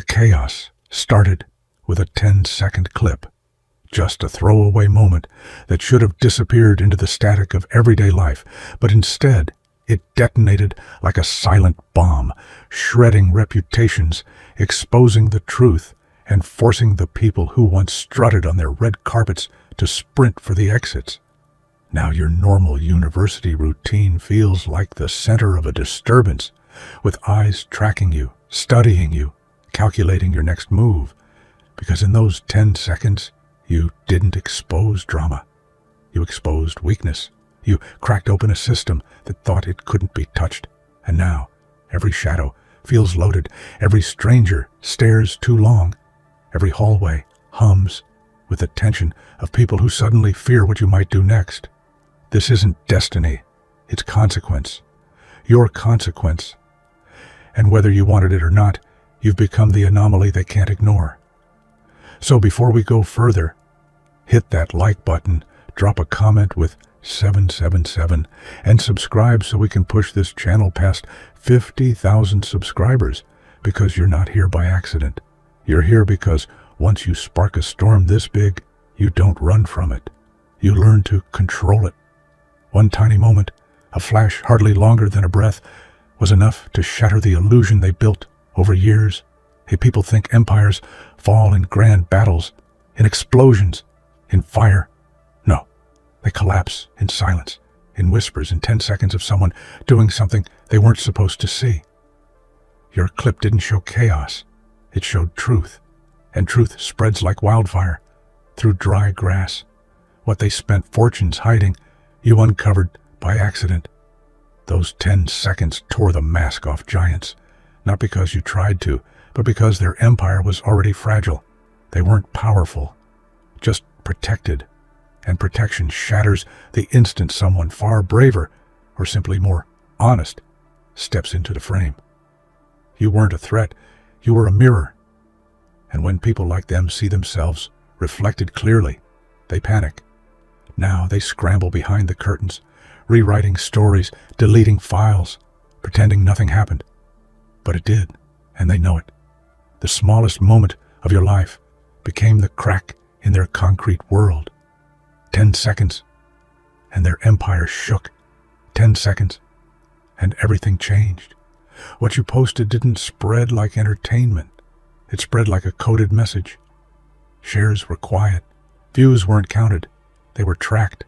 The chaos started with a 10-second clip, just a throwaway moment that should have disappeared into the static of everyday life, but instead it detonated like a silent bomb, shredding reputations, exposing the truth, and forcing the people who once strutted on their red carpets to sprint for the exits. Now your normal university routine feels like the center of a disturbance, with eyes tracking you, studying you, calculating your next move. Because in those 10 seconds, you didn't expose drama. You exposed weakness. You cracked open a system that thought it couldn't be touched. And now, every shadow feels loaded. Every stranger stares too long. Every hallway hums with the tension of people who suddenly fear what you might do next. This isn't destiny. It's consequence. Your consequence. And whether you wanted it or not, you've become the anomaly they can't ignore. So before we go further, hit that like button, drop a comment with 777, and subscribe so we can push this channel past 50,000 subscribers, because you're not here by accident. You're here because once you spark a storm this big, you don't run from it. You learn to control it. One tiny moment, a flash hardly longer than a breath, was enough to shatter the illusion they built over years. Hey, people think empires fall in grand battles, in explosions, in fire. No, they collapse in silence, in whispers, in 10 seconds of someone doing something they weren't supposed to see. Your clip didn't show chaos. It showed truth, and truth spreads like wildfire through dry grass. What they spent fortunes hiding, you uncovered by accident. Those 10 seconds tore the mask off giants, not because you tried to, but because their empire was already fragile. They weren't powerful, just protected, and protection shatters the instant someone far braver, or simply more honest, steps into the frame. You weren't a threat, you were a mirror. And when people like them see themselves reflected clearly, they panic. Now they scramble behind the curtains, rewriting stories, deleting files, pretending nothing happened. But it did, and they know it. The smallest moment of your life became the crack in their concrete world. 10 seconds, and their empire shook. 10 seconds, and everything changed. What you posted didn't spread like entertainment. It spread like a coded message. Shares were quiet. Views weren't counted. They were tracked.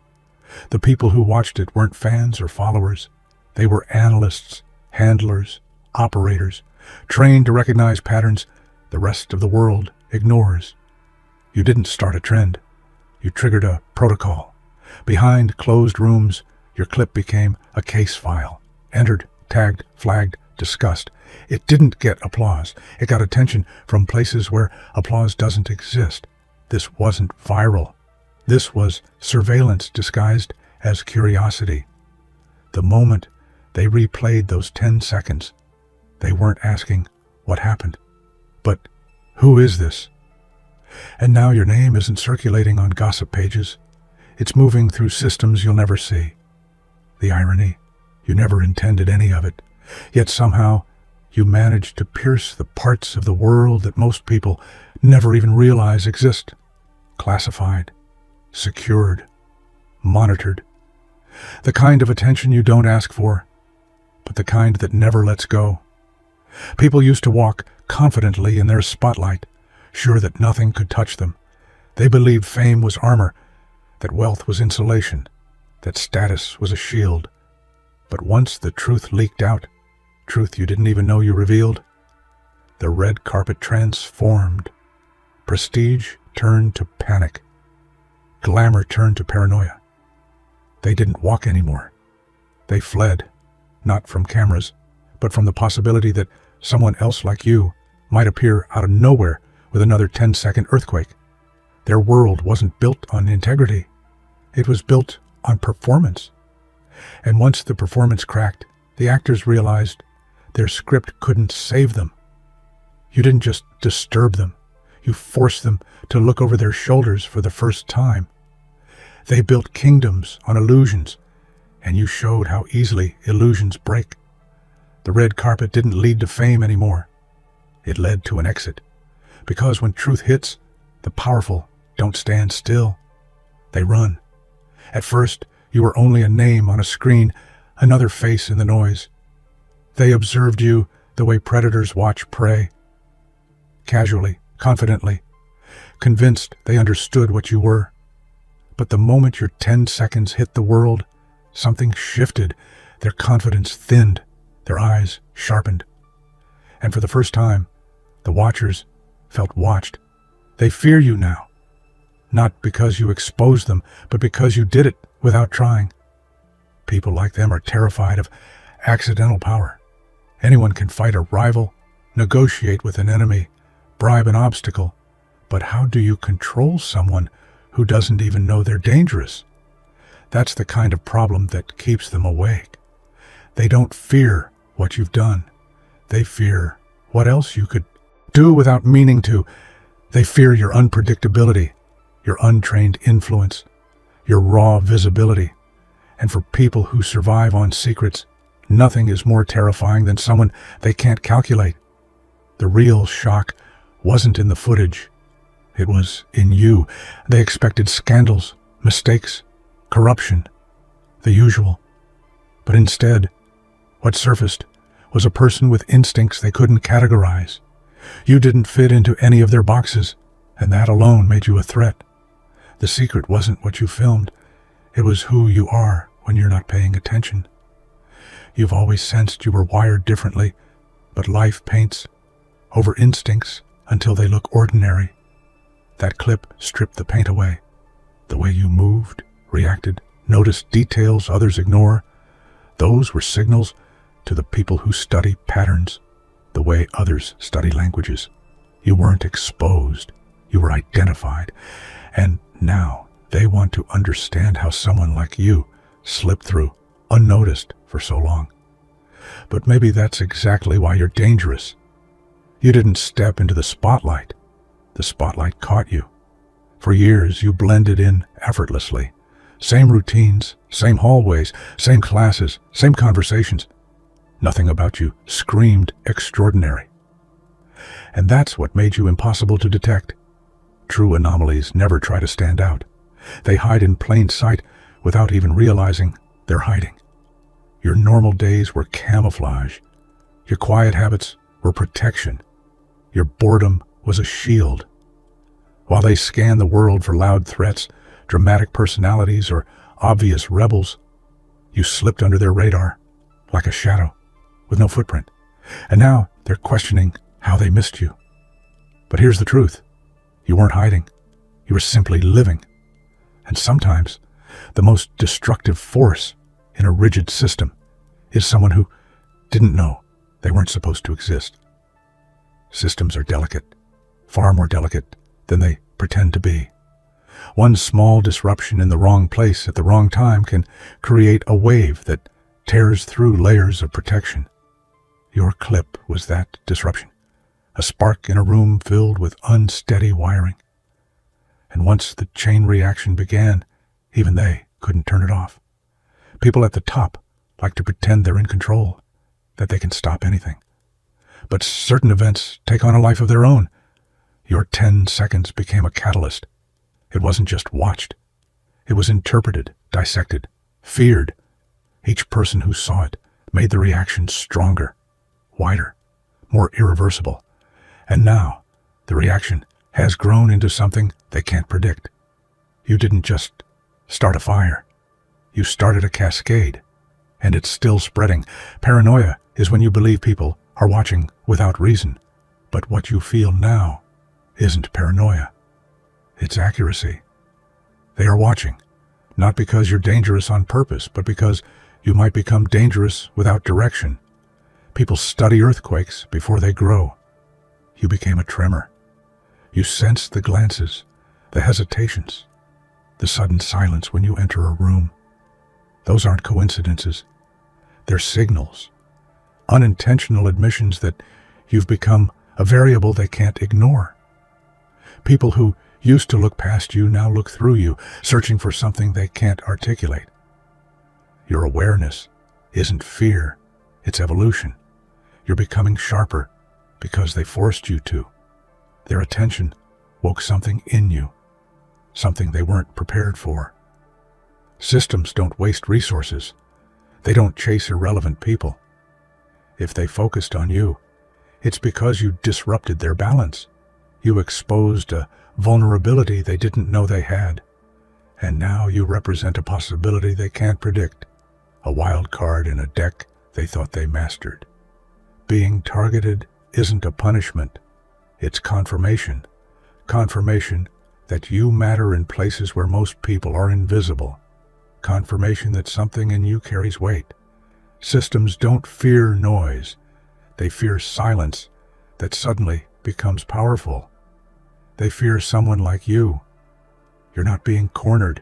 The people who watched it weren't fans or followers. They were analysts, handlers, operators, trained to recognize patterns the rest of the world ignores. You didn't start a trend. You triggered a protocol. Behind closed rooms, your clip became a case file. Entered, tagged, flagged, discussed. It didn't get applause. It got attention from places where applause doesn't exist. This wasn't viral. This was surveillance disguised as curiosity. The moment they replayed those 10 seconds, they weren't asking what happened, but who is this? And now your name isn't circulating on gossip pages. It's moving through systems you'll never see. The irony, you never intended any of it, yet somehow you managed to pierce the parts of the world that most people never even realize exist. Classified, secured, monitored. The kind of attention you don't ask for, but the kind that never lets go. People used to walk confidently in their spotlight, sure that nothing could touch them. They believed fame was armor, that wealth was insulation, that status was a shield. But once the truth leaked out, truth you didn't even know you revealed, the red carpet transformed. Prestige turned to panic. Glamour turned to paranoia. They didn't walk anymore. They fled, not from cameras, but from the possibility that someone else like you might appear out of nowhere with another 10-second earthquake. Their world wasn't built on integrity. It was built on performance. And once the performance cracked, the actors realized their script couldn't save them. You didn't just disturb them. You forced them to look over their shoulders for the first time. They built kingdoms on illusions, and you showed how easily illusions break. The red carpet didn't lead to fame anymore. it led to an exit. Because when truth hits, the powerful don't stand still. They run. At first, you were only a name on a screen, another face in the noise. They observed you the way predators watch prey. Casually, confidently, convinced they understood what you were. But the moment your 10 seconds hit the world, something shifted. Their confidence thinned, their eyes sharpened. And for the first time, the watchers felt watched. They fear you now. Not because you exposed them, but because you did it without trying. People like them are terrified of accidental power. Anyone can fight a rival, negotiate with an enemy, bribe an obstacle. But how do you control someone who doesn't even know they're dangerous? That's the kind of problem that keeps them awake. They don't fear what you've done. They fear what else you could do without meaning to. They fear your unpredictability, your untrained influence, your raw visibility. And for people who survive on secrets, nothing is more terrifying than someone they can't calculate. The real shock wasn't in the footage. It was in you. They expected scandals, mistakes, corruption, the usual. But instead, what surfaced was a person with instincts they couldn't categorize. You didn't fit into any of their boxes, and that alone made you a threat. The secret wasn't what you filmed. It was who you are when you're not paying attention. You've always sensed you were wired differently, but life paints over instincts until they look ordinary. That clip stripped the paint away. The way you moved, reacted, noticed details others ignore. Those were signals to the people who study patterns, the way others study languages. You weren't exposed. You were identified. And now they want to understand how someone like you slipped through, unnoticed for so long. But maybe that's exactly why you're dangerous. You didn't step into the spotlight. The spotlight caught you. For years, you blended in effortlessly. Same routines, same hallways, same classes, same conversations. Nothing about you screamed extraordinary. And that's what made you impossible to detect. True anomalies never try to stand out. They hide in plain sight without even realizing they're hiding. Your normal days were camouflage. Your quiet habits were protection. Your boredom was a shield. While they scanned the world for loud threats, dramatic personalities, or obvious rebels, you slipped under their radar like a shadow with no footprint. And now they're questioning how they missed you. But here's the truth. You weren't hiding. You were simply living. And sometimes the most destructive force in a rigid system is someone who didn't know they weren't supposed to exist. Systems are delicate, far more delicate than they pretend to be. One small disruption in the wrong place at the wrong time can create a wave that tears through layers of protection. Your clip was that disruption, a spark in a room filled with unsteady wiring. And once the chain reaction began, even they couldn't turn it off. People at the top like to pretend they're in control, that they can stop anything. But certain events take on a life of their own. Your 10 seconds became a catalyst. It wasn't just watched. It was interpreted, dissected, feared. Each person who saw it made the reaction stronger, wider, more irreversible. And now, the reaction has grown into something they can't predict. You didn't just start a fire. You started a cascade, and it's still spreading. Paranoia is when you believe people are watching without reason. But what you feel now isn't paranoia. It's accuracy. They are watching, not because you're dangerous on purpose, but because you might become dangerous without direction. People study earthquakes before they grow. You became a tremor. You sense the glances, the hesitations, the sudden silence when you enter a room. Those aren't coincidences. They're signals, unintentional admissions that you've become a variable they can't ignore. People who used to look past you now look through you, searching for something they can't articulate. Your awareness isn't fear, it's evolution. You're becoming sharper, because they forced you to. Their attention woke something in you, something they weren't prepared for. Systems don't waste resources. They don't chase irrelevant people. If they focused on you, it's because you disrupted their balance. You exposed a vulnerability they didn't know they had. And now you represent a possibility they can't predict, a wild card in a deck they thought they mastered. Being targeted isn't a punishment. It's confirmation. Confirmation that you matter in places where most people are invisible. Confirmation that something in you carries weight. Systems don't fear noise. They fear silence that suddenly becomes powerful. They fear someone like you. You're not being cornered.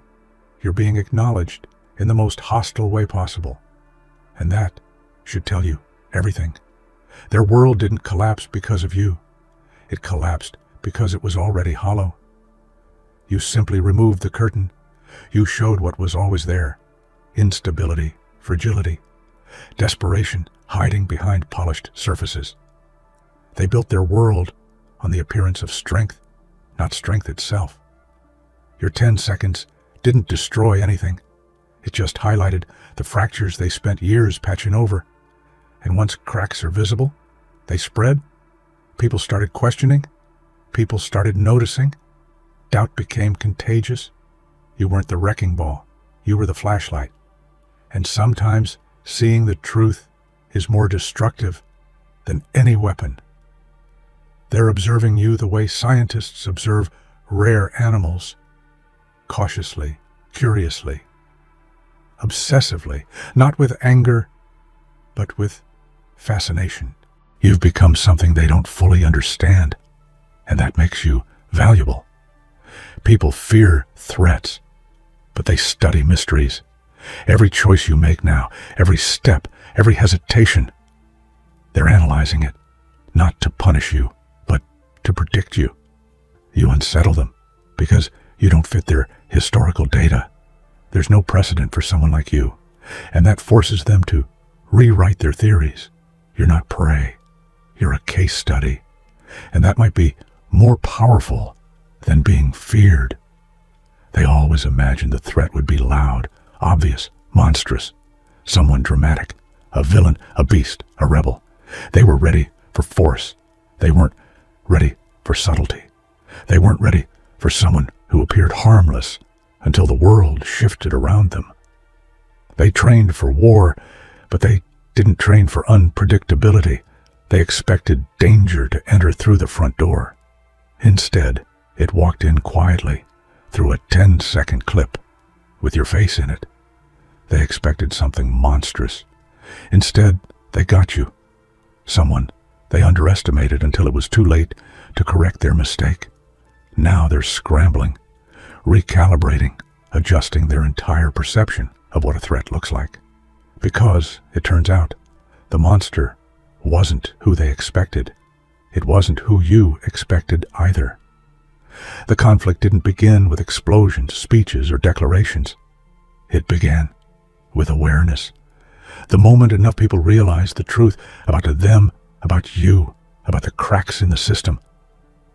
You're being acknowledged in the most hostile way possible. And that should tell you everything. Their world didn't collapse because of you. It collapsed because it was already hollow. You simply removed the curtain. You showed what was always there. Instability, fragility, desperation hiding behind polished surfaces. They built their world on the appearance of strength, not strength itself. Your 10 seconds didn't destroy anything. It just highlighted the fractures they spent years patching over. And once cracks are visible, they spread. People started questioning. People started noticing. Doubt became contagious. You weren't the wrecking ball. You were the flashlight. And sometimes seeing the truth is more destructive than any weapon. They're observing you the way scientists observe rare animals. Cautiously, curiously, obsessively, not with anger, but with fascination. You've become something they don't fully understand, and that makes you valuable. People fear threats, but they study mysteries. Every choice you make now, every step, every hesitation, they're analyzing it, not to punish you, but to predict you. You unsettle them because you don't fit their historical data. There's no precedent for someone like you, and that forces them to rewrite their theories. You're not prey. You're a case study, and that might be more powerful than being feared. They always imagined the threat would be loud, obvious, monstrous, someone dramatic, a villain, a beast, a rebel. They were ready for force. They weren't ready for subtlety. They weren't ready for someone who appeared harmless until the world shifted around them. They trained for war, but they didn't train for unpredictability. They expected danger to enter through the front door. Instead, it walked in quietly through a 10-second clip with your face in it. They expected something monstrous. Instead, they got you. Someone they underestimated until it was too late to correct their mistake. Now they're scrambling, recalibrating, adjusting their entire perception of what a threat looks like. Because, it turns out, the monster wasn't who they expected. It wasn't who you expected either. The conflict didn't begin with explosions, speeches, or declarations. It began with awareness. The moment enough people realized the truth about them, about you, about the cracks in the system,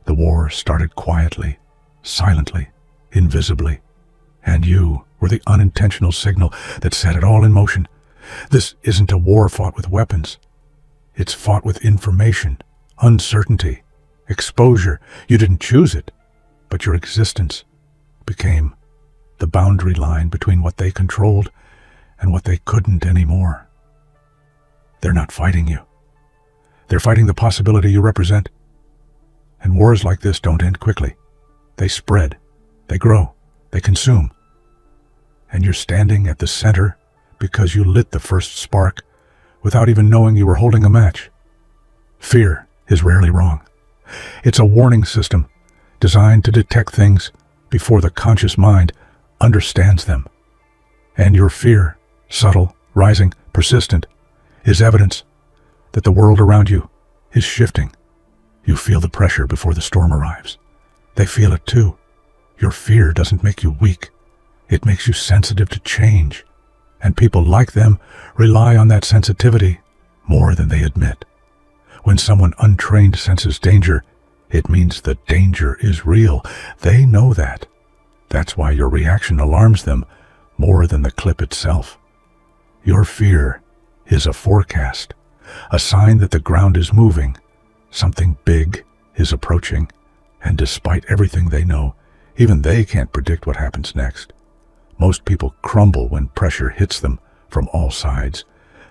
the war started quietly, silently, invisibly. And you were the unintentional signal that set it all in motion. This isn't a war fought with weapons. It's fought with information, uncertainty, exposure. You didn't choose it, but your existence became the boundary line between what they controlled and what they couldn't anymore. They're not fighting you. They're fighting the possibility you represent. And wars like this don't end quickly. They spread, they grow, they consume. And you're standing at the center because you lit the first spark without even knowing you were holding a match. Fear is rarely wrong. It's a warning system designed to detect things before the conscious mind understands them. And your fear, subtle, rising, persistent, is evidence that the world around you is shifting. You feel the pressure before the storm arrives. They feel it too. Your fear doesn't make you weak. It makes you sensitive to change. And people like them rely on that sensitivity more than they admit. When someone untrained senses danger, it means the danger is real. They know that. That's why your reaction alarms them more than the clip itself. Your fear is a forecast, a sign that the ground is moving, something big is approaching, and despite everything they know, even they can't predict what happens next. Most people crumble when pressure hits them from all sides.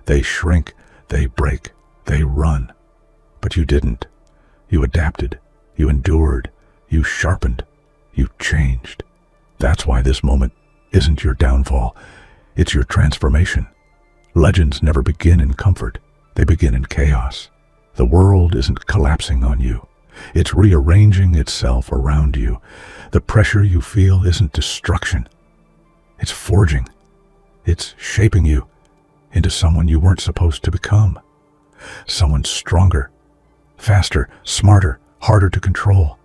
They shrink, they break, they run. But you didn't. You adapted, you endured, you sharpened, you changed. That's why this moment isn't your downfall, it's your transformation. Legends never begin in comfort, they begin in chaos. The world isn't collapsing on you, it's rearranging itself around you. The pressure you feel isn't destruction, it's forging. It's shaping you into someone you weren't supposed to become. Someone stronger, faster, smarter, harder to control.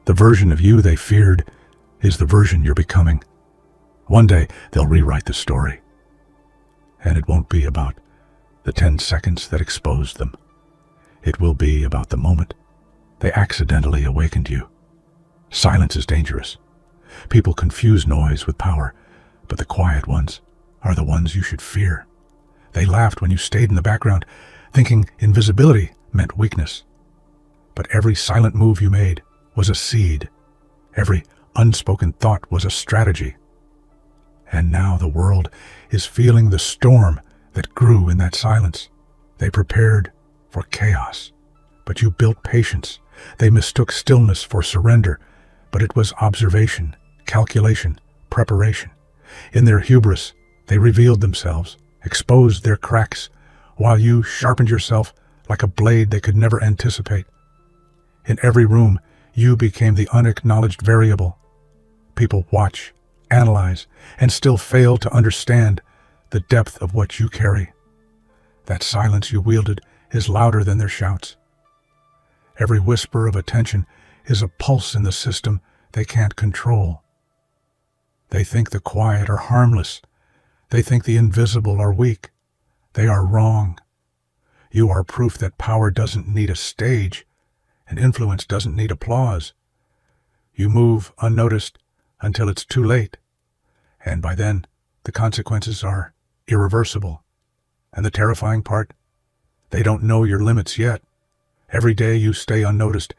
The version of you they feared is the version you're becoming. One day, they'll rewrite the story. And it won't be about the 10 seconds that exposed them. It will be about the moment they accidentally awakened you. Silence is dangerous. People confuse noise with power, but the quiet ones are the ones you should fear. They laughed when you stayed in the background, thinking invisibility meant weakness. But every silent move you made was a seed. Every unspoken thought was a strategy. And now the world is feeling the storm that grew in that silence. They prepared for chaos, but you built patience. They mistook stillness for surrender, but it was observation, calculation, preparation. In their hubris, they revealed themselves, exposed their cracks, while you sharpened yourself like a blade they could never anticipate. In every room, you became the unacknowledged variable. People watch, analyze, and still fail to understand the depth of what you carry. That silence you wielded is louder than their shouts. Every whisper of attention is a pulse in the system they can't control. They think the quiet are harmless. They think the invisible are weak. They are wrong. You are proof that power doesn't need a stage, and influence doesn't need applause. You move unnoticed until it's too late, and by then the consequences are irreversible. And the terrifying part, they don't know your limits yet. Every day you stay unnoticed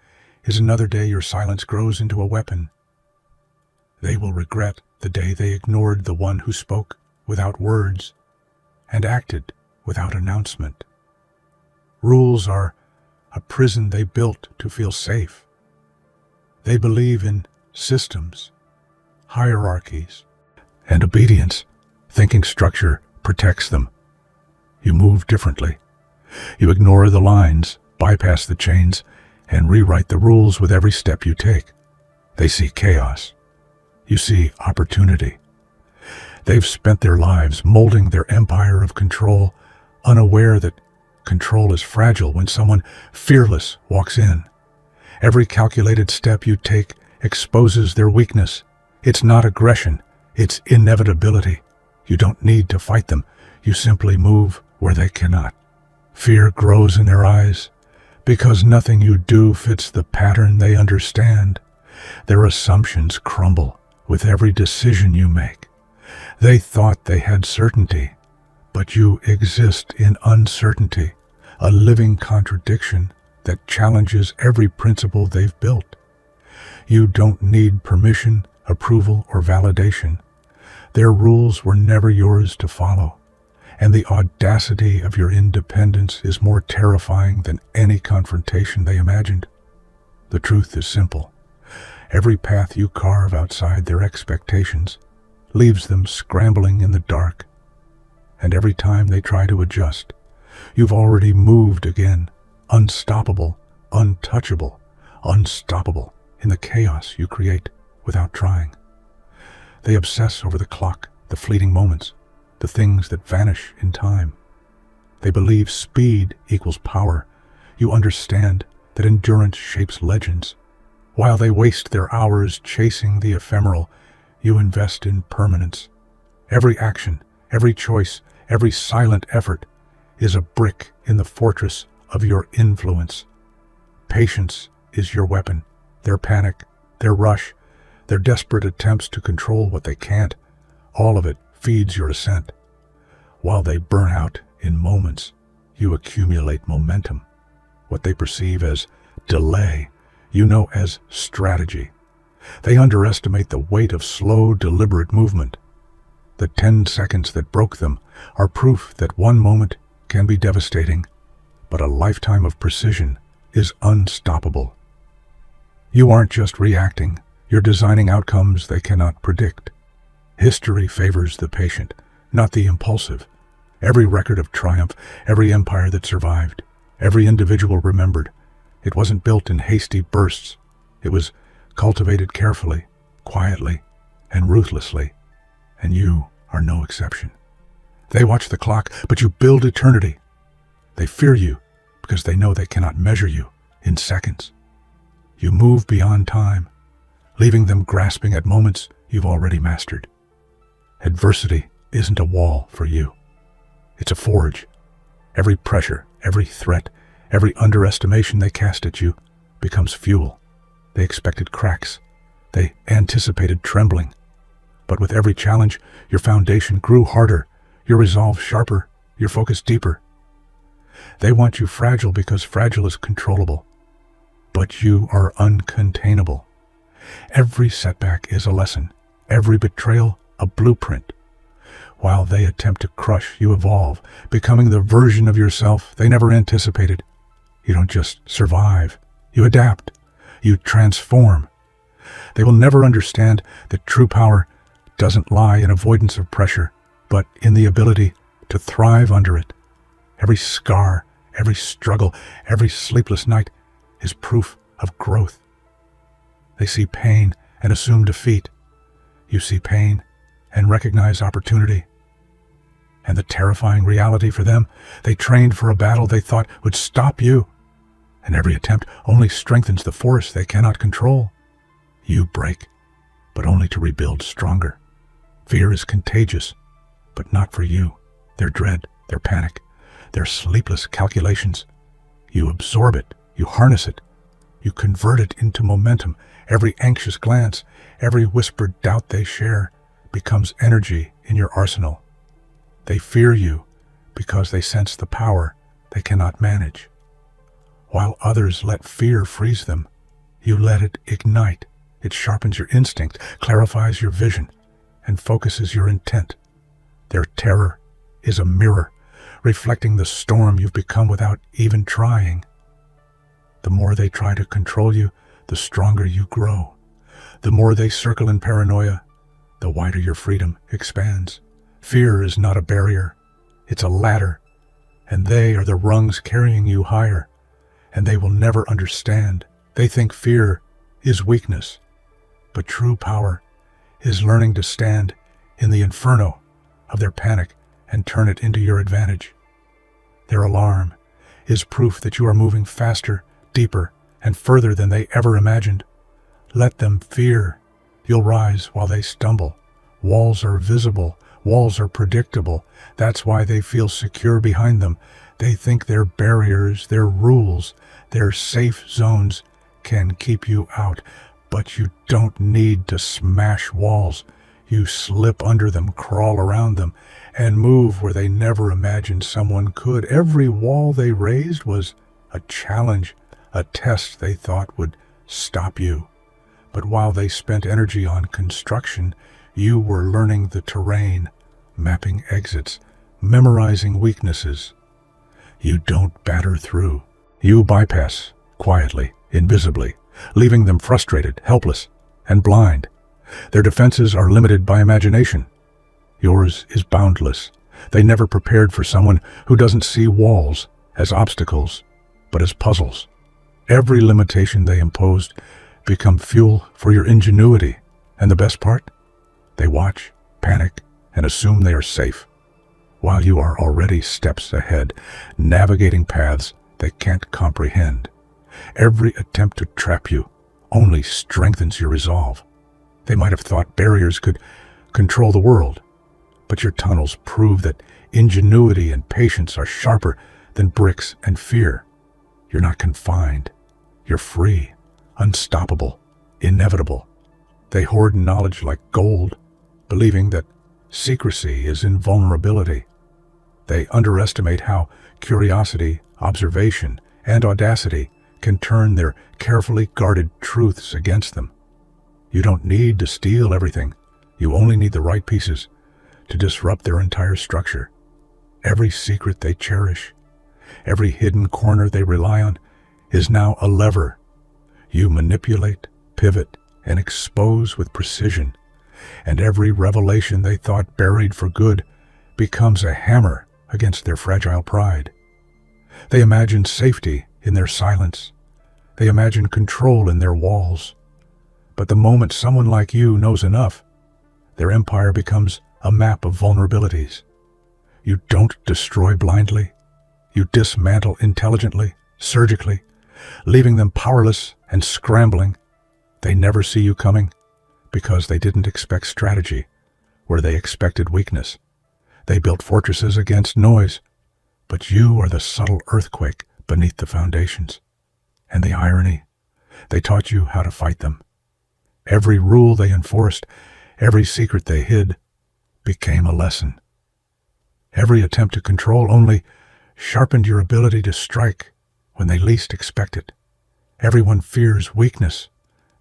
is another day your silence grows into a weapon. They will regret the day they ignored the one who spoke without words and acted without announcement. Rules are a prison they built to feel safe. They believe in systems, hierarchies, and obedience, thinking structure protects them. You move differently. You ignore the lines, bypass the chains, and rewrite the rules with every step you take. They see chaos. You see opportunity. They've spent their lives molding their empire of control, unaware that control is fragile when someone fearless walks in. Every calculated step you take exposes their weakness. It's not aggression, it's inevitability. You don't need to fight them. You simply move where they cannot. Fear grows in their eyes because nothing you do fits the pattern they understand. Their assumptions crumble with every decision you make. They thought they had certainty, but you exist in uncertainty, a living contradiction that challenges every principle they've built. You don't need permission, approval, or validation. Their rules were never yours to follow, and the audacity of your independence is more terrifying than any confrontation they imagined. The truth is simple. Every path you carve outside their expectations leaves them scrambling in the dark, and every time they try to adjust, you've already moved again, unstoppable, untouchable, unstoppable in the chaos you create without trying. They obsess over the clock, the fleeting moments, the things that vanish in time. They believe speed equals power. You understand that endurance shapes legends. While they waste their hours chasing the ephemeral, you invest in permanence. Every action, every choice, every silent effort is a brick in the fortress of your influence. Patience is your weapon. Their panic, their rush, their desperate attempts to control what they can't, all of it feeds your ascent. While they burn out in moments, you accumulate momentum. What they perceive as delay, you know as strategy. They underestimate the weight of slow, deliberate movement. The 10 seconds that broke them are proof that one moment can be devastating, but a lifetime of precision is unstoppable. You aren't just reacting, you're designing outcomes they cannot predict. History favors the patient, not the impulsive. Every record of triumph, every empire that survived, every individual remembered, it wasn't built in hasty bursts. It was cultivated carefully, quietly, and ruthlessly. And you are no exception. They watch the clock, but you build eternity. They fear you because they know they cannot measure you in seconds. You move beyond time, leaving them grasping at moments you've already mastered. Adversity isn't a wall for you. It's a forge. Every pressure, every threat, every underestimation they cast at you becomes fuel. They expected cracks. They anticipated trembling. But with every challenge, your foundation grew harder, your resolve sharper, your focus deeper. They want you fragile because fragile is controllable. But you are uncontainable. Every setback is a lesson, every betrayal a blueprint. While they attempt to crush, you evolve, becoming the version of yourself they never anticipated. You don't just survive, you adapt, you transform. They will never understand that true power doesn't lie in avoidance of pressure, but in the ability to thrive under it. Every scar, every struggle, every sleepless night is proof of growth. They see pain and assume defeat. You see pain and recognize opportunity. And the terrifying reality for them, they trained for a battle they thought would stop you. And every attempt only strengthens the force they cannot control. You break, but only to rebuild stronger. Fear is contagious, but not for you. Their dread, their panic, their sleepless calculations. You absorb it, you harness it, you convert it into momentum. Every anxious glance, every whispered doubt they share becomes energy in your arsenal. They fear you because they sense the power they cannot manage. While others let fear freeze them, you let it ignite. It sharpens your instinct, clarifies your vision, and focuses your intent. Their terror is a mirror, reflecting the storm you've become without even trying. The more they try to control you, the stronger you grow. The more they circle in paranoia, the wider your freedom expands. Fear is not a barrier, it's a ladder, and they are the rungs carrying you higher. And they will never understand. They think fear is weakness, but true power is learning to stand in the inferno of their panic and turn it into your advantage. Their alarm is proof that you are moving faster, deeper, and further than they ever imagined. Let them fear. You'll rise while they stumble. Walls are visible. Walls are predictable. That's why they feel secure behind them. They think their barriers, their rules, their safe zones can keep you out. But you don't need to smash walls. You slip under them, crawl around them, and move where they never imagined someone could. Every wall they raised was a challenge, a test they thought would stop you. But while they spent energy on construction, you were learning the terrain, mapping exits, memorizing weaknesses. You don't batter through. You bypass, quietly, invisibly, leaving them frustrated, helpless, and blind. Their defenses are limited by imagination. Yours is boundless. They never prepared for someone who doesn't see walls as obstacles, but as puzzles. Every limitation they imposed become fuel for your ingenuity. And the best part? They watch, panic, and assume they are safe, while you are already steps ahead, navigating paths they can't comprehend. Every attempt to trap you only strengthens your resolve. They might have thought barriers could control the world, but your tunnels prove that ingenuity and patience are sharper than bricks and fear. You're not confined. You're free, unstoppable, inevitable. They hoard knowledge like gold, believing that secrecy is invulnerability. They underestimate how curiosity, observation, and audacity can turn their carefully guarded truths against them. You don't need to steal everything. You only need the right pieces to disrupt their entire structure. Every secret they cherish, every hidden corner they rely on, is now a lever. You manipulate, pivot, and expose with precision, and every revelation they thought buried for good becomes a hammer against their fragile pride. They imagine safety in their silence. They imagine control in their walls. But the moment someone like you knows enough, their empire becomes a map of vulnerabilities. You don't destroy blindly. You dismantle intelligently, surgically, leaving them powerless and scrambling. They never see you coming because they didn't expect strategy where they expected weakness. They built fortresses against noise, but you are the subtle earthquake beneath the foundations. And the irony, they taught you how to fight them. Every rule they enforced, every secret they hid, became a lesson. Every attempt to control only sharpened your ability to strike when they least expect it. Everyone fears weakness.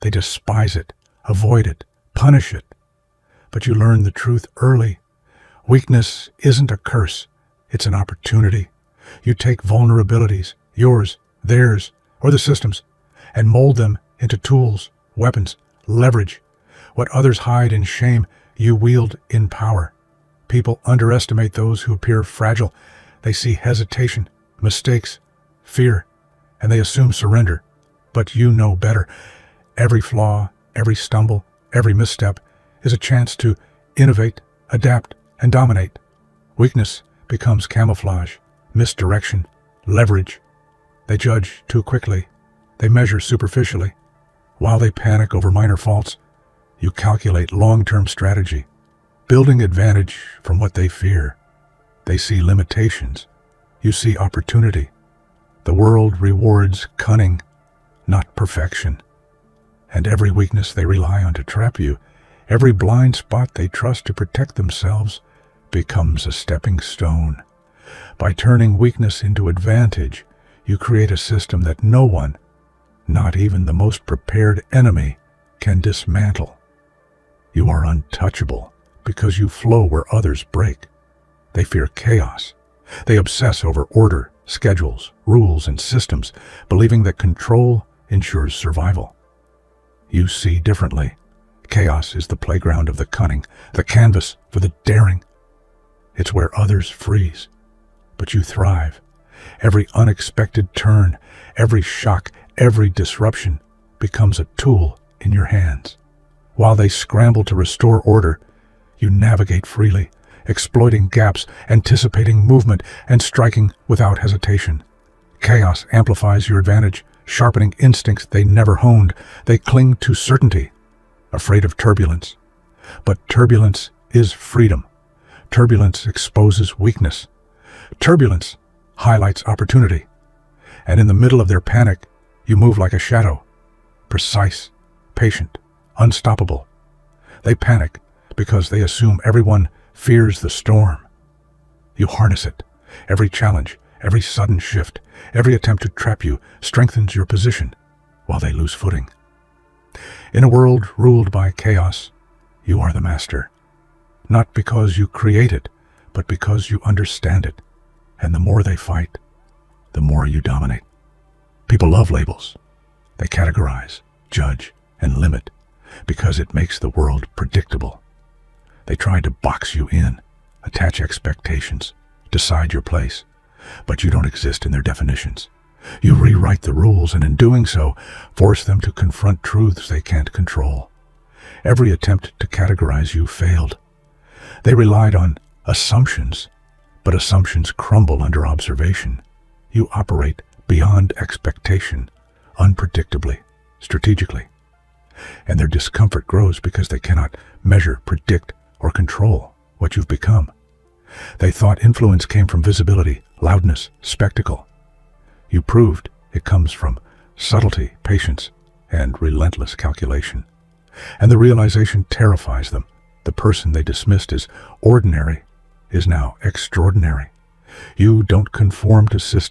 They despise it, avoid it, punish it. But you learn the truth early. Weakness isn't a curse, it's an opportunity. You take vulnerabilities, yours, theirs, or the system's, and mold them into tools, weapons, leverage. What others hide in shame, you wield in power. People underestimate those who appear fragile. They see hesitation, mistakes, fear, and they assume surrender. But you know better. Every flaw, every stumble, every misstep is a chance to innovate, adapt, and dominate. Weakness becomes camouflage, misdirection, leverage. They judge too quickly. They measure superficially. While they panic over minor faults, you calculate long-term strategy, building advantage from what they fear. They see limitations. You see opportunity. The world rewards cunning, not perfection. And every weakness they rely on to trap you, every blind spot they trust to protect themselves, becomes a stepping stone. By turning weakness into advantage, you create a system that no one, not even the most prepared enemy, can dismantle. You are untouchable because you flow where others break. They fear chaos. They obsess over order, schedules, rules, and systems, believing that control ensures survival. You see differently. Chaos is the playground of the cunning, the canvas for the daring. It's where others freeze, but you thrive. Every unexpected turn, every shock, every disruption becomes a tool in your hands. While they scramble to restore order, you navigate freely, exploiting gaps, anticipating movement, and striking without hesitation. Chaos amplifies your advantage, sharpening instincts they never honed. They cling to certainty, afraid of turbulence. But turbulence is freedom. Turbulence exposes weakness. Turbulence highlights opportunity. And in the middle of their panic, you move like a shadow, precise, patient, unstoppable. They panic because they assume everyone fears the storm. You harness it. Every challenge, every sudden shift, every attempt to trap you strengthens your position while they lose footing. In a world ruled by chaos, you are the master. Not because you create it, but because you understand it. And the more they fight, the more you dominate. People love labels. They categorize, judge, and limit because it makes the world predictable. They try to box you in, attach expectations, decide your place, but you don't exist in their definitions. You rewrite the rules, and in doing so, force them to confront truths they can't control. Every attempt to categorize you failed. They relied on assumptions, but assumptions crumble under observation. You operate beyond expectation, unpredictably, strategically. And their discomfort grows because they cannot measure, predict, or control what you've become. They thought influence came from visibility, loudness, spectacle. You proved It comes from subtlety, patience, and relentless calculation. And the realization terrifies them. The person they dismissed as ordinary is now extraordinary. You don't conform to systems.